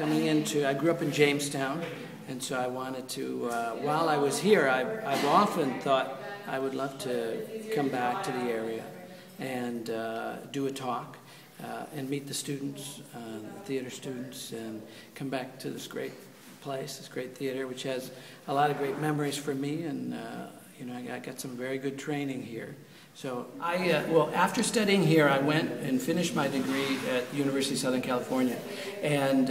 coming into, I grew up in Jamestown, and so I wanted to, while I was here, I've often thought I would love to come back to the area and do a talk and meet the students, theater students, and come back to this great place, this great theater, which has a lot of great memories for me, and you know, I got some very good training here. So well, after studying here, I went and finished my degree at the University of Southern California, and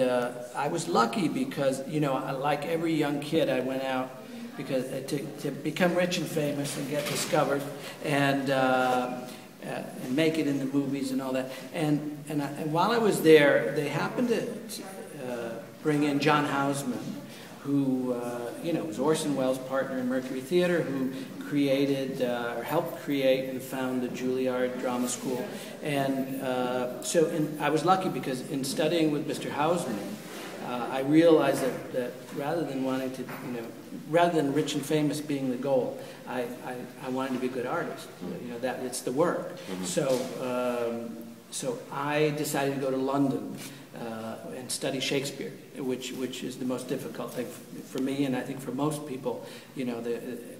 I was lucky because, you know, like every young kid, I went out because to become rich and famous and get discovered and make it in the movies and all that. And while I was there, they happened to bring in John Houseman, who you know, was Orson Welles' partner in Mercury Theater, who created or helped create and found the Juilliard Drama School. And I was lucky because in studying with Mr. Houseman, I realized that rather than wanting to, you know, rather than rich and famous being the goal, I wanted to be a good artist. You know, that it's the work. So I decided to go to London and study Shakespeare, which is the most difficult thing for me, and I think for most people. You know,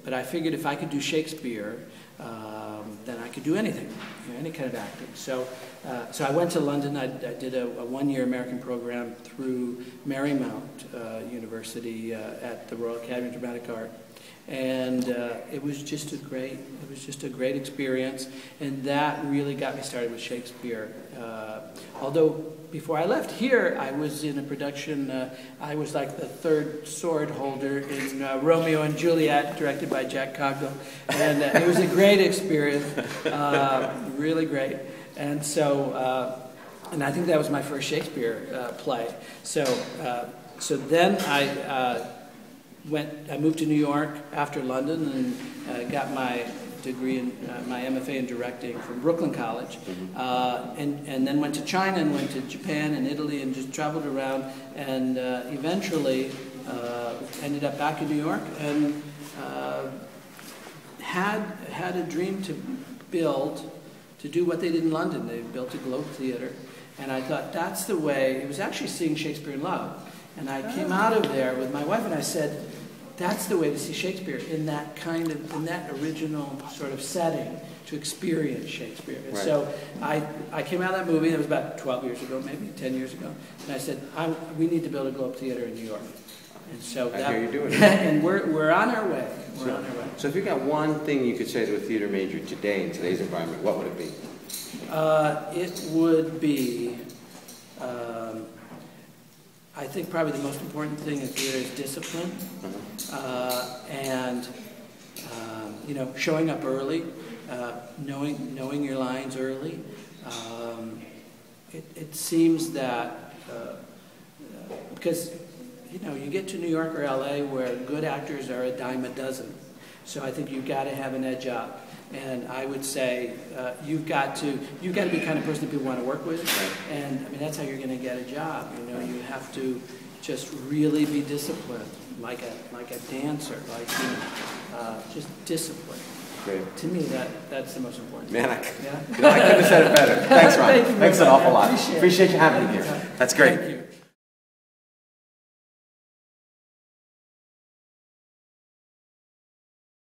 but I figured if I could do Shakespeare, then I could do anything, you know, any kind of acting. So I went to London. I did a one-year American program through Marymount University at the Royal Academy of Dramatic Art. And it was just a great experience, and that really got me started with Shakespeare. Although before I left here, I was in a production. I was like the third sword holder in Romeo and Juliet, directed by Jack Cogdell, and it was a great experience, really great. And so, and I think that was my first Shakespeare play. So then I moved to New York after London and got my degree in my MFA in directing from Brooklyn College, and then went to China and went to Japan and Italy and just traveled around, and eventually ended up back in New York and had a dream to do what they did in London. They built a Globe Theater, and I thought that's the way. It was actually seeing Shakespeare in Love. And I came out of there with my wife and I said, that's the way to see Shakespeare, in that original sort of setting, to experience Shakespeare. And so I came out of that movie, it was about 12 years ago, maybe 10 years ago, and I said, we need to build a Globe Theater in New York. And so I hear you doing it. And we're on our way. We're on our way. So if you got one thing you could say to a theater major today in today's environment, what would it be? It would be, I think probably the most important thing in theater is discipline, and you know, showing up early, knowing your lines early. It seems that because you know, you get to New York or LA where good actors are a dime a dozen, so I think you've got to have an edge up. And I would say you've got to be the kind of person that people want to work with, and I mean that's how you're going to get a job. You know, you have to just really be disciplined, like a dancer, like, you know, just discipline. Great. To me, that's the most important. Man, thing. I couldn't have said it better. Thanks, Ron. Thank you Thanks an awful lot. Appreciate you having me here. That's great. Thank you.